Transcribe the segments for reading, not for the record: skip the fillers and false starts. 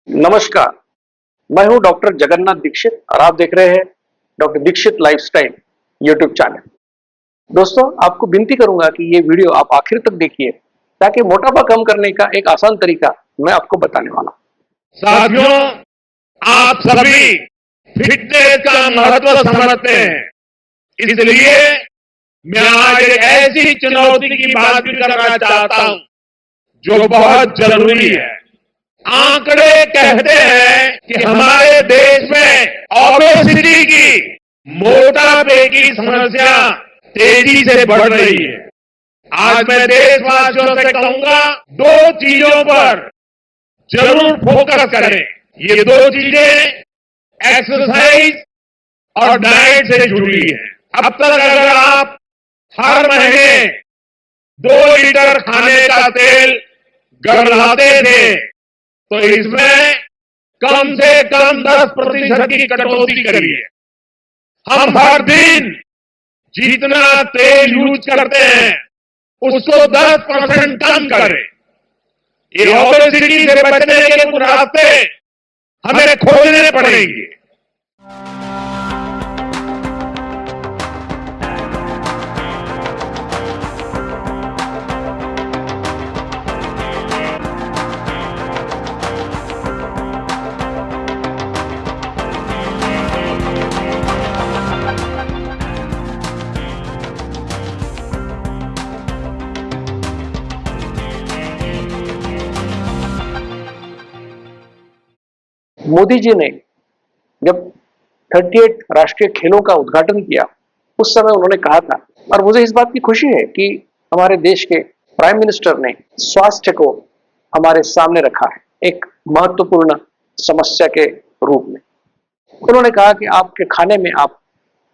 नमस्कार। मैं हूं डॉक्टर जगन्नाथ दीक्षित और आप देख रहे हैं doctor Dixit lifestyle YouTube channel. दोस्तों, आपको विनती करूंगा कि ये वीडियो आप आखिर तक देखिए ताकि मोटापा कम करने का एक आसान तरीका मैं आपको बताने वाला हूं। साथियों, आप सभी फिटनेस का महत्व समझते हैं, इसलिए मैं आज एक ऐसी चुनौती की बात भी करना चाहता हूं जो बहुत जरूरी है। आंकड़े कहते हैं कि हमारे देश में ओबेसिटी की, मोटापे की समस्या तेजी से बढ़ रही है। आज मैं देशवासियों से कहूंगा, दो चीजों पर जरूर फोकस करें। ये दो चीजें एक्सरसाइज और डाइट से जुड़ी है। अब तक अगर आप हर महीने 2 लीटर खाने का तेल घर लाते थे, तो इसमें कम से कम 10% की कटौती करिए। हम हर दिन जितना तेल यूज करते हैं उसको 10% कम करें। ये ओबेसिटी से बचने के कुछ रास्ते हमें खोजने पड़ेंगे। मोदी जी ने जब 38 राष्ट्रीय खेलों का उद्घाटन किया, उस समय उन्होंने कहा था, और मुझे इस बात की खुशी है कि हमारे देश के प्राइम मिनिस्टर ने स्वास्थ्य को हमारे सामने रखा है एक महत्वपूर्ण समस्या के रूप में। उन्होंने कहा कि आपके खाने में आप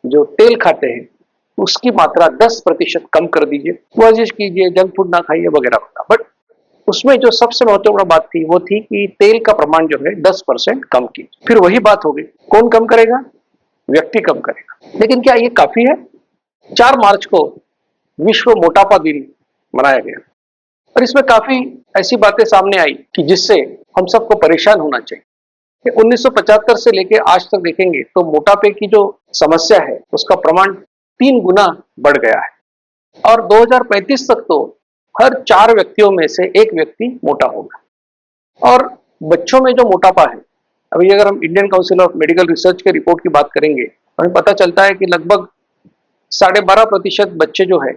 जो तेल खाते हैं उसकी मात्रा 10% कम कर दीजिए, वर्जिश कीजिए, जंक फूड ना खाइए वगैरह वगैरह। बट उसमें जो सबसे महत्वपूर्ण बात थी वो थी कि तेल का प्रमाण जो है 10% कम कीजिए। फिर वही बात हो गई, कौन कम करेगा? व्यक्ति कम करेगा। लेकिन क्या ये काफी है? 4 मार्च को विश्व मोटापा दिन मनाया गया और इसमें काफी ऐसी बातें सामने आई कि जिससे हम सबको परेशान होना चाहिए। 1975 से लेके आज तक देखेंगे तो मोटापे की जो समस्या है उसका प्रमाण 3 गुना बढ़ गया है और 2035 तक तो हर 4 व्यक्तियों में से एक व्यक्ति मोटा होगा। और बच्चों में जो मोटापा है, अभी अगर हम Indian council of medical research के रिपोर्ट की बात करेंगे, हमें पता चलता है कि लगभग 12.5% बच्चे जो है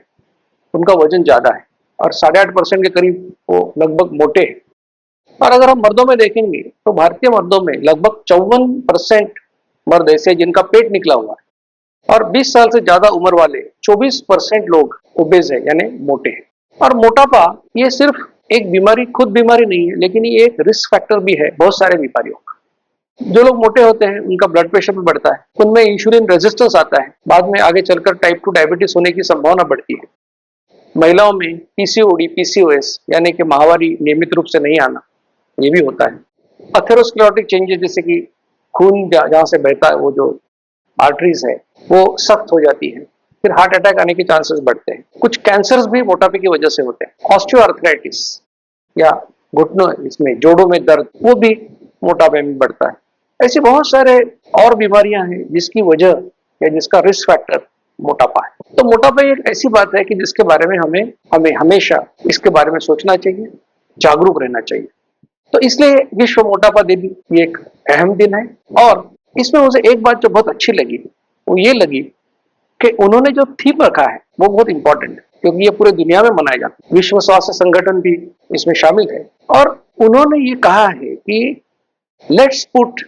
उनका वजन ज्यादा है और 8.5% के करीब वो लगभग मोटे हैं। और अगर हम मर्दों में देखेंगे तो भारतीय मर्दों में लगभग 54% मर्द ऐसे जिनका पेट निकला हुआ है और 20 साल से ज्यादा उम्र वाले 24% लोग ओबेज है यानी मोटे हैं। और मोटापा ये सिर्फ एक बीमारी, खुद बीमारी नहीं है, लेकिन ये एक रिस्क फैक्टर भी है बहुत सारे बीमारियों का। जो लोग मोटे होते हैं उनका ब्लड प्रेशर भी बढ़ता है, उनमें इंसुलिन रेजिस्टेंस आता है, बाद में आगे चलकर टाइप 2 डायबिटीज होने की संभावना बढ़ती है। महिलाओं में पीसीओडी, पीसीओएस यानी कि माहवारी नियमित रूप से नहीं आना, ये भी होता है। अथेरोस्क्लेरोटिक चेंजेस जैसे कि खून जहां से बहता है वो जो आर्टरीज है वो सख्त हो जाती है, फिर हार्ट अटैक आने के चांसेस बढ़ते हैं। कुछ कैंसर्स भी मोटापे की वजह से होते हैं। ऑस्टियोआर्थराइटिस या घुटनों, इसमें जोड़ों में दर्द, वो भी मोटापे में बढ़ता है। ऐसे बहुत सारे और बीमारियां हैं जिसकी वजह या जिसका रिस्क फैक्टर मोटापा है। तो मोटापा एक ऐसी बात है कि जिसके बारे में हमें हमेशा इसके बारे में सोचना चाहिए, जागरूक रहना चाहिए। तो इसलिए विश्व मोटापा दिन ये एक अहम दिन है। और इसमें मुझे एक बात जो बहुत अच्छी लगी वो ये लगी कि उन्होंने जो थीम रखा है वो बहुत इंपॉर्टेंट है, क्योंकि ये पूरे दुनिया में मनाया जाता है। विश्व स्वास्थ्य संगठन भी इसमें शामिल है और उन्होंने ये कहा है कि let's put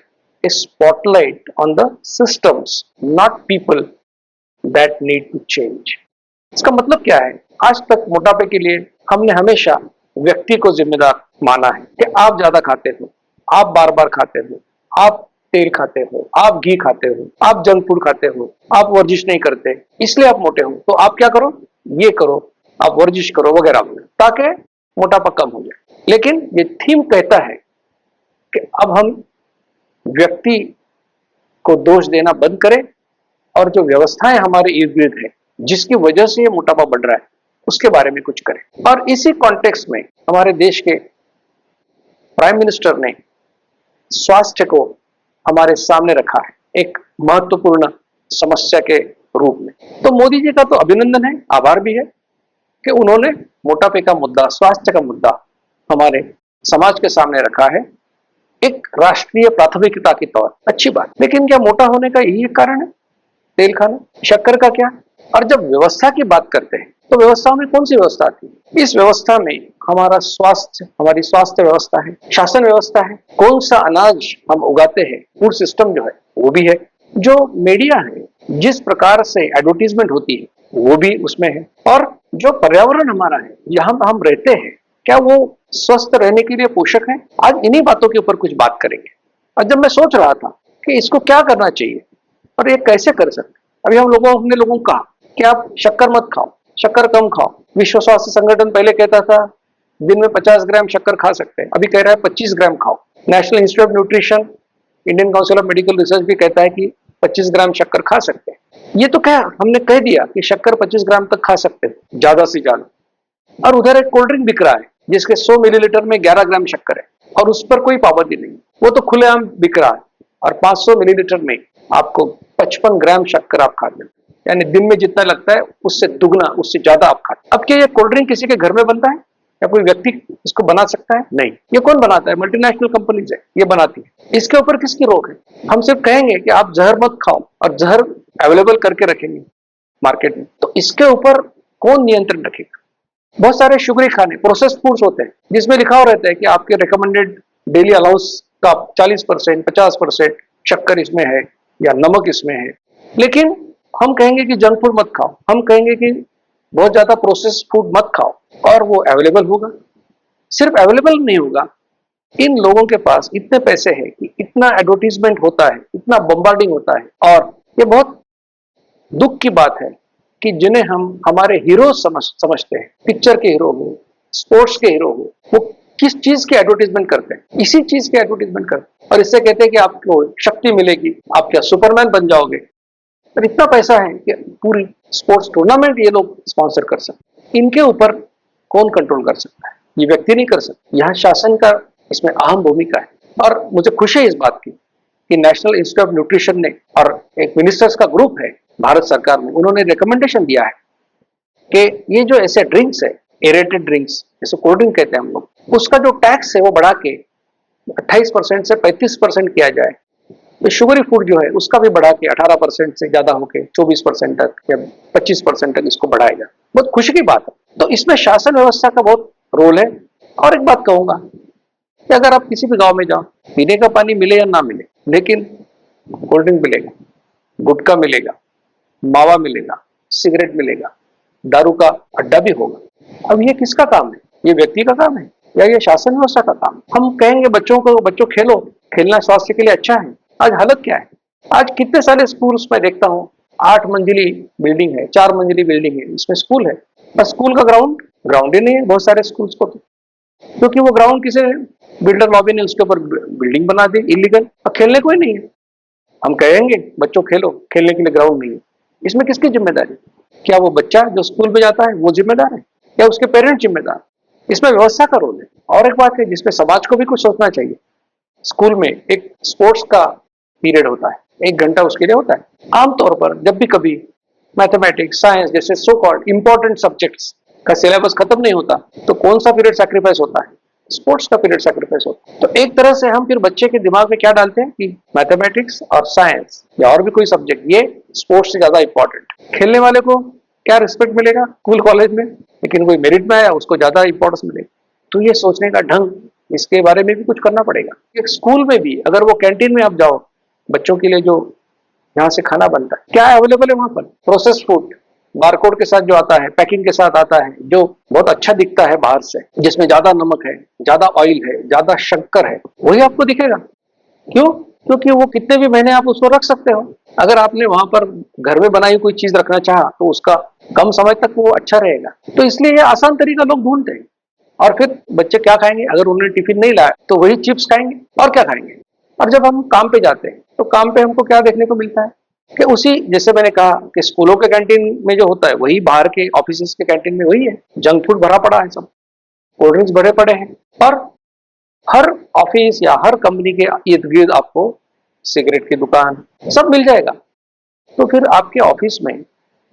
a spotlight on the systems, not people that need to change. इसका मतलब क्या है? आज तक मोटापे के लिए हमने हमेशा व्यक्ति को जिम्मेदार माना है कि आप ज्यादा खाते हो, आप बार बार खाते हो, आप तेल खाते हो, आप घी खाते हो, आप जंक फूड खाते हो, आप वर्जिश नहीं करते, इसलिए आप मोटे हो। तो आप क्या करो? ये करो, आप वर्जिश करो वगैरह वगैरह, ताकि मोटापा कम हो जाए। लेकिन ये थीम कहता है कि अब हम व्यक्ति को दोष देना बंद करें और जो व्यवस्थाएं हमारे इर्द गिर्द है जिसकी वजह से ये मोटापा बढ़ रहा है उसके बारे में कुछ करें। और इसी कॉन्टेक्स्ट में हमारे देश के प्राइम मिनिस्टर ने स्वास्थ्य को हमारे सामने रखा है एक महत्वपूर्ण समस्या के रूप में। तो मोदी जी का तो अभिनंदन है, आभार भी है कि उन्होंने मोटापे का मुद्दा, स्वास्थ्य का मुद्दा हमारे समाज के सामने रखा है एक राष्ट्रीय प्राथमिकता के तौर। अच्छी बात, लेकिन क्या मोटा होने का यही एक कारण है तेल खाना? शक्कर का क्या? और जब व्यवस्था की बात करते हैं तो व्यवस्थाओं में कौन सी व्यवस्था आती है? इस व्यवस्था में हमारा स्वास्थ्य, हमारी स्वास्थ्य व्यवस्था है, शासन व्यवस्था है, कौन सा अनाज हम उगाते हैं, फूड सिस्टम जो है वो भी है, जो मीडिया है, जिस प्रकार से एडवर्टीजमेंट होती है वो भी उसमें है, और जो पर्यावरण हमारा है, यहाँ हम रहते हैं, क्या वो स्वस्थ रहने के लिए पोषक है? आज इन्हीं बातों के ऊपर कुछ बात करेंगे। और जब मैं सोच रहा था कि इसको क्या करना चाहिए और ये कैसे कर सकते, अभी हमने लोगों को कहा कि आप शक्कर मत खाओ, शक्कर कम खाओ। विश्व स्वास्थ्य संगठन पहले कहता था दिन में 50 ग्राम शक्कर खा सकते हैं, अभी कह रहा है 25 ग्राम खाओ। National institute of nutrition, Indian council of medical research भी कहता है कि 25 ग्राम शक्कर खा सकते हैं। ये तो क्या हमने कह दिया कि शक्कर 25 ग्राम तक खा सकते हैं ज्यादा से ज्यादा, और उधर एक कोल्ड ड्रिंक बिक रहा है जिसके 100 मिलीलीटर में 11 ग्राम शक्कर है और उस पर कोई पाबंदी नहीं, वो तो खुलेआम बिक रहा है, और 500 मिलीलीटर में आपको 55 ग्राम शक्कर आप खाते हैं, यानी दिन में जितना लगता है उससे दुगना, उससे ज्यादा आप खाते हैं। अब क्या ये कोल्ड ड्रिंक किसी के घर में बनता है या कोई व्यक्ति इसको बना सकता है? नहीं। ये कौन बनाता है? मल्टीनेशनल कंपनीज है ये बनाती है। इसके ऊपर किसकी रोक है? हम सिर्फ कहेंगे कि आप जहर मत खाओ और जहर अवेलेबल करके रखेंगे मार्केट में, तो इसके ऊपर कौन नियंत्रण रखेगा? बहुत सारे शुगरी खाने, प्रोसेस्ड फूड्स होते हैं जिसमें लिखा हुआ रहता है कि आपके रिकमेंडेड डेली अलाउंस का 40%, 50% शक्कर इसमें है या नमक इसमें है, लेकिन हम कहेंगे कि जंक फूड मत खाओ, हम कहेंगे कि बहुत ज्यादा प्रोसेस्ड फूड मत खाओ, और वो अवेलेबल होगा। सिर्फ अवेलेबल नहीं होगा, इन लोगों के पास इतने पैसे हैं कि इतना एडवर्टीजमेंट होता है, इतना बम्बार्डिंग होता है, और ये बहुत दुख की बात है कि जिन्हें हम हमारे हीरो समझते हैं, पिक्चर के हीरो हो, स्पोर्ट्स के हीरो हो, वो किस चीज की एडवर्टीजमेंट करते हैं? इसी चीज की एडवर्टीजमेंट करते हैं, और इससे कहते हैं कि आपको शक्ति मिलेगी, आप क्या सुपरमैन बन जाओगे। और इतना पैसा है कि पूरी स्पोर्ट्स टूर्नामेंट ये लोग स्पॉन्सर कर सकते। इनके ऊपर कौन कंट्रोल कर सकता है? ये व्यक्ति नहीं कर सकता, यहाँ शासन का इसमें अहम भूमिका है। और मुझे खुशी है इस बात की कि नेशनल इंस्टीट्यूट ऑफ न्यूट्रिशन ने, और एक मिनिस्टर्स का ग्रुप है भारत सरकार में, उन्होंने रिकमेंडेशन दिया है कि ये जो ऐसे ड्रिंक्स है, एरेटेड ड्रिंक्स, जैसे कोल्ड ड्रिंक कहते हैं हम लोग, उसका जो टैक्स है वो बढ़ा के 28% से 35% किया जाए। तो शुगरी फूड जो है उसका भी बढ़ा के 18% से ज्यादा होके 24% तक या 25% तक इसको बढ़ाया जाए। बहुत खुशी की बात है। तो इसमें शासन व्यवस्था का बहुत रोल है। और एक बात कहूंगा कि अगर आप किसी भी गांव में जाओ, पीने का पानी मिले या ना मिले, लेकिन कोल्ड ड्रिंक मिलेगा, गुटखा मिलेगा, मावा मिलेगा, सिगरेट मिलेगा, दारू का अड्डा भी होगा। अब ये किसका काम है? ये व्यक्ति का काम है या ये शासन व्यवस्था का काम? हम कहेंगे बच्चों खेलो, खेलना स्वास्थ्य के लिए अच्छा है। आज हालत क्या है? आज कितने सारे स्कूल्स में देखता हूँ 8 मंजिली बिल्डिंग है, 4 मंजिली बिल्डिंग है, इसमें स्कूल है, पर स्कूल का ग्राउंड ही नहीं है बहुत सारे स्कूल्स को, क्योंकि वो ग्राउंड किसी बिल्डर लॉबी ने उसके ऊपर बिल्डिंग बना दी इलीगल, और खेलने कोई नहीं है। हम कहेंगे बच्चों खेलो, खेलने के लिए ग्राउंड नहीं है। इसमें किसकी जिम्मेदारी? क्या वो बच्चा जो स्कूल में जाता है वो जिम्मेदार है या उसके पेरेंट्स जिम्मेदार? इसमें व्यवस्था का रोल है। और एक बात है जिसमें समाज को भी कुछ सोचना चाहिए। स्कूल में एक स्पोर्ट्स का पीरियड होता है, 1 घंटा उसके लिए होता है। आमतौर पर जब भी कभी मैथमेटिक्स, साइंस जैसे सो कॉल्ड इंपॉर्टेंट सब्जेक्ट्स का सिलेबस खत्म नहीं होता, तो कौन सा पीरियड सैक्रिफाइस होता है? स्पोर्ट्स का पीरियड सैक्रिफाइस होता है। तो एक तरह से हम फिर बच्चे के दिमाग में क्या डालते हैं कि मैथमेटिक्स और साइंस या और भी कोई सब्जेक्ट, ये स्पोर्ट्स से ज्यादा इंपॉर्टेंट। खेलने वाले को क्या रिस्पेक्ट मिलेगा स्कूल कॉलेज में, लेकिन कोई मेरिट में आया उसको ज्यादा इंपॉर्टेंस मिलेगा। तो ये सोचने का ढंग, इसके बारे में भी कुछ करना पड़ेगा। एक स्कूल में भी अगर वो कैंटीन में आप जाओ, बच्चों के लिए जो यहाँ से खाना बनता है, क्या अवेलेबल है वहां पर? प्रोसेस्ड फूड, बारकोड के साथ जो आता है, पैकिंग के साथ आता है, जो बहुत अच्छा दिखता है बाहर से, जिसमें ज्यादा नमक है, ज्यादा ऑयल है, ज्यादा शक्कर है, वही आपको दिखेगा। क्यों? क्योंकि वो कितने भी महीने आप उसको रख सकते हो। अगर आपने वहां पर घर में बनाई कोई चीज रखना चाहा तो उसका कम समय तक वो अच्छा रहेगा। तो इसलिए ये आसान तरीका लोग ढूंढते हैं। और फिर बच्चे क्या खाएंगे? अगर उन्होंने टिफिन नहीं लाया तो वही चिप्स खाएंगे और क्या खाएंगे। और जब हम काम पे जाते हैं तो काम पे हमको क्या देखने को मिलता है कि उसी, जैसे मैंने कहा कि स्कूलों के कैंटीन में जो होता है वही बाहर के ऑफिस के कैंटीन में वही है। जंक फूड भरा पड़ा है, सब कोल्ड ड्रिंक्स भरे पड़े हैं, और हर ऑफिस या हर कंपनी के इर्द गिर्द आपको सिगरेट की दुकान सब मिल जाएगा। तो फिर आपके ऑफिस में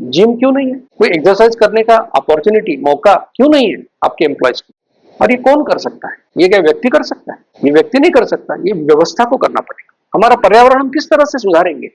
जिम क्यों नहीं है? कोई एक्सरसाइज करने का अपॉर्चुनिटी, मौका क्यों नहीं है आपके एम्प्लॉयज को? और ये कौन कर सकता है? ये क्या व्यक्ति कर सकता है? ये व्यक्ति नहीं कर सकता, ये व्यवस्था को करना पड़ेगा। हमारा पर्यावरण हम किस तरह से सुधारेंगे,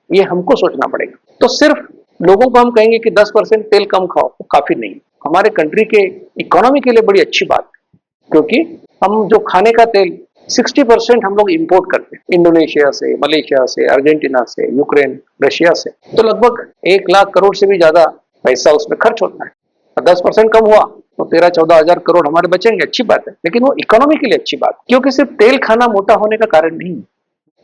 ये हमको सोचना पड़ेगा। तो सिर्फ लोगों को हम कहेंगे कि 10% तेल कम खाओ, वो काफी नहीं। हमारे कंट्री के इकोनॉमी के लिए बड़ी अच्छी बात है, क्योंकि हम जो खाने का तेल 60% हम लोग इंपोर्ट करते हैं इंडोनेशिया से, मलेशिया से, अर्जेंटीना से, यूक्रेन, रशिया से। तो लगभग 1 लाख करोड़ से भी ज्यादा पैसा उसमें खर्च होता है। 10% कम हुआ तो 13-14 हजार करोड़ हमारे बचेंगे, अच्छी बात है। लेकिन वो इकोनॉमी के लिए अच्छी बात है, क्योंकि सिर्फ तेल खाना मोटा होने का कारण नहीं है।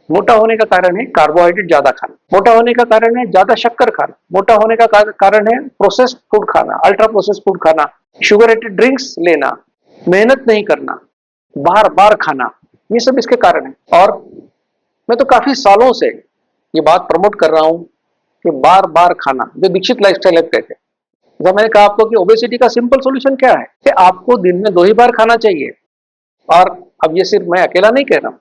मोटा होने का कारण है कार्बोहाइड्रेट ज्यादा खाना, मोटा होने का कारण है ज्यादा शक्कर खाना, मोटा होने का कारण है प्रोसेस्ड फूड खाना, अल्ट्रा प्रोसेस्ड फूड खाना, शुगर एडेड ड्रिंक्स लेना, मेहनत नहीं करना, बार बार खाना, ये सब इसके कारण है। और मैं तो काफी सालों से ये बात प्रमोट कर रहा हूं कि बार बार खाना, जो दीक्षित लाइफस्टाइल कहते थे। जब मैंने कहा आपको कि ओबेसिटी का सिंपल सॉल्यूशन क्या है कि आपको दिन में 2 ही बार खाना चाहिए। और अब ये सिर्फ मैं अकेला नहीं कह रहा हूं,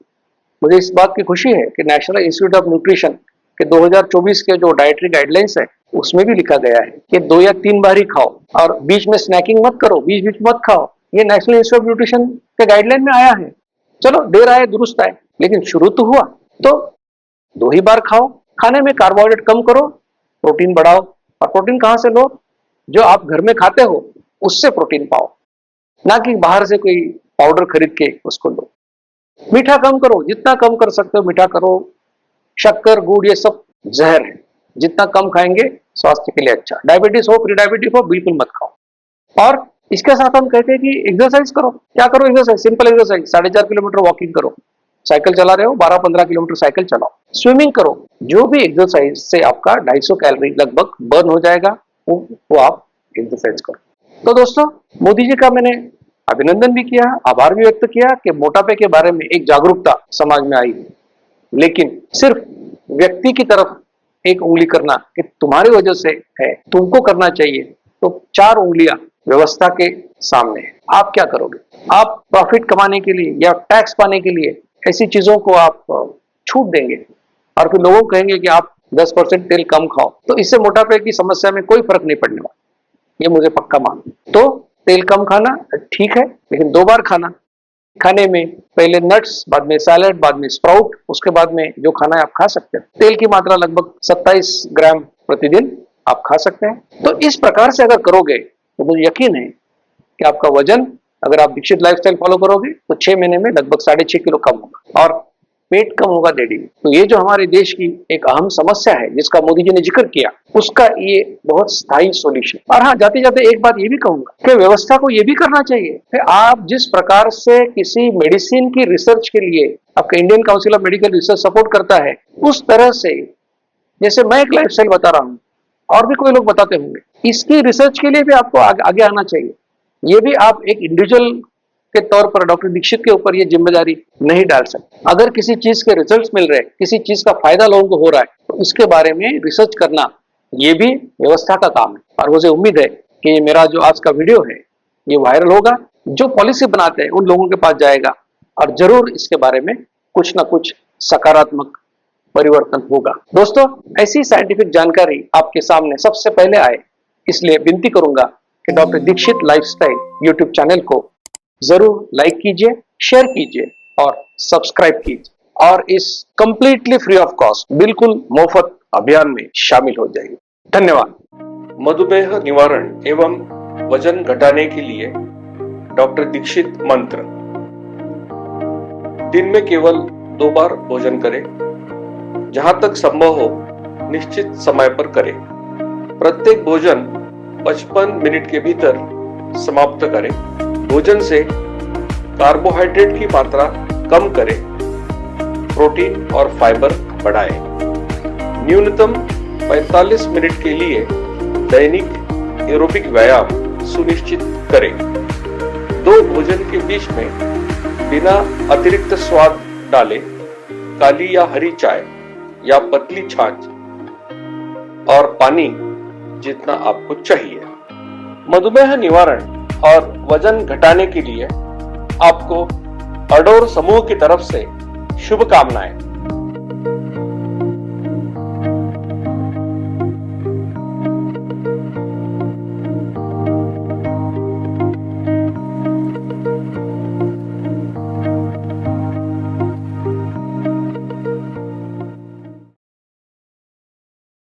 मुझे इस बात की खुशी है कि नेशनल इंस्टीट्यूट ऑफ न्यूट्रिशन के 2024 के जो डाइटरी गाइडलाइंस है उसमें भी लिखा गया है कि 2 या 3 बार ही खाओ और बीच में स्नैकिंग मत करो, बीच बीच मत खाओ। ये नेशनल इंस्टीट्यूट ऑफ न्यूट्रिशन के गाइडलाइन में आया है। चलो देर आए दुरुस्त आए, लेकिन शुरू तो हुआ। तो 2 ही बार खाओ, खाने में कार्बोहाइड्रेट कम करो, प्रोटीन बढ़ाओ। और प्रोटीन कहां से लो? जो आप घर में खाते हो उससे प्रोटीन पाओ, ना कि बाहर से कोई पाउडर खरीद के उसको लो। मीठा कम करो, जितना कम कर सकते हो मीठा करो। शक्कर, गुड़, ये सब जहर है, जितना कम खाएंगे स्वास्थ्य के लिए अच्छा। डायबिटीज हो, प्री डायबिटिक हो, बिल्कुल मत खाओ। और इसके साथ हम कहते हैं कि एक्सरसाइज करो। क्या करो? Exercise, simple exercise. 4.5 kilometre walking करो, साइकिल चला रहे हो 12-15 किलोमीटर साइकिल चलाओ, स्विमिंग करो। जो भी एक्सरसाइज से आपका 250 कैलोरी लगभग बर्न हो जाएगा, वो आप एक्सरसाइज करो। तो दोस्तों, मोदी जी का मैंने अभिनंदन भी किया, आभार भी व्यक्त किया कि मोटापे के बारे में एक जागरूकता समाज में आई। लेकिन सिर्फ व्यक्ति की तरफ एक उंगली करना कि तुम्हारी वजह से है, तुमको करना चाहिए, तो 4 उंगलियां व्यवस्था के सामने है। आप क्या करोगे? आप प्रॉफिट कमाने के लिए या टैक्स पाने के लिए ऐसी चीजों को आप छूट देंगे और फिर लोगों को कहेंगे कि आप 10% तेल कम खाओ, तो इससे मोटापे की समस्या में कोई फर्क नहीं पड़ने वाला, ये मुझे पक्का मालूम। तो तेल कम खाना ठीक है, लेकिन 2 बार खाना। खाने में पहले नट्स, बाद में सैलेड, बाद में स्प्राउट, उसके बाद में जो खाना है आप खा सकते हैं। तेल की मात्रा लगभग 27 ग्राम प्रतिदिन आप खा सकते हैं। तो इस प्रकार से अगर करोगे तो मुझे यकीन है कि आपका वजन, अगर आप दीक्षित लाइफस्टाइल फॉलो करोगे, तो 6 महीने में लगभग 6.5 किलो कम होगा और पेट कम होगा डेली। तो ये जो हमारे देश की एक अहम समस्या है जिसका मोदी जी ने जिक्र किया, उसका ये बहुत स्थायी सॉल्यूशन। और हाँ, जाते जाते एक बात ये भी कहूंगा कि व्यवस्था को ये भी करना चाहिए कि आप जिस प्रकार से किसी मेडिसिन की रिसर्च के लिए आपका Indian council of medical research support करता है, उस तरह से जैसे मैं एक लाइफस्टाइल बता रहा हूँ और भी कोई लोग बताते होंगे, इसकी रिसर्च के लिए भी आपको आगे आना चाहिए। ये भी आप एक इंडिविजुअल के तौर पर डॉक्टर दीक्षित के ऊपर ये जिम्मेदारी नहीं डाल सकते। अगर किसी चीज के रिजल्ट्स मिल रहे हैं, किसी चीज का फायदा लोगों को हो रहा है, तो इसके बारे में रिसर्च करना ये भी व्यवस्था का काम है। और मुझे उम्मीद है कि ये मेरा जो आज का वीडियो है ये वायरल होगा, जो पॉलिसी बनाते हैं उन लोगों के पास जाएगा और जरूर इसके बारे में कुछ ना कुछ सकारात्मक परिवर्तन होगा। दोस्तों, ऐसी साइंटिफिक जानकारी आपके सामने सबसे पहले आए, इसलिए विनती करूंगा कि doctor Dixit lifestyle YouTube channel को जरूर लाइक कीजिए, शेयर कीजिए और सब्सक्राइब कीजिए और इस कंप्लीटली फ्री ऑफ कॉस्ट, बिल्कुल मुफ्त अभियान में शामिल हो जाइए। धन्यवाद। मधुमेह निवारण एवं वजन घटाने के लिए डॉक्टर दीक्षित मंत्र। दिन में केवल 2 बार भोजन करें, जहां तक संभव हो निश्चित समय पर करें। प्रत्येक भोजन 55 मिनट के भीतर समाप्त करें। भोजन से कार्बोहाइड्रेट की मात्रा कम करें, प्रोटीन और फाइबर बढ़ाएं। न्यूनतम 45 मिनट के लिए दैनिक एरोबिक व्यायाम सुनिश्चित करें। 2 भोजन के बीच में बिना अतिरिक्त स्वाद डाले काली या हरी चाय या पतली छाछ और पानी जितना आपको चाहिए। मधुमेह निवारण और वजन घटाने के लिए आपको अडोर समूह की तरफ से शुभकामनाएं।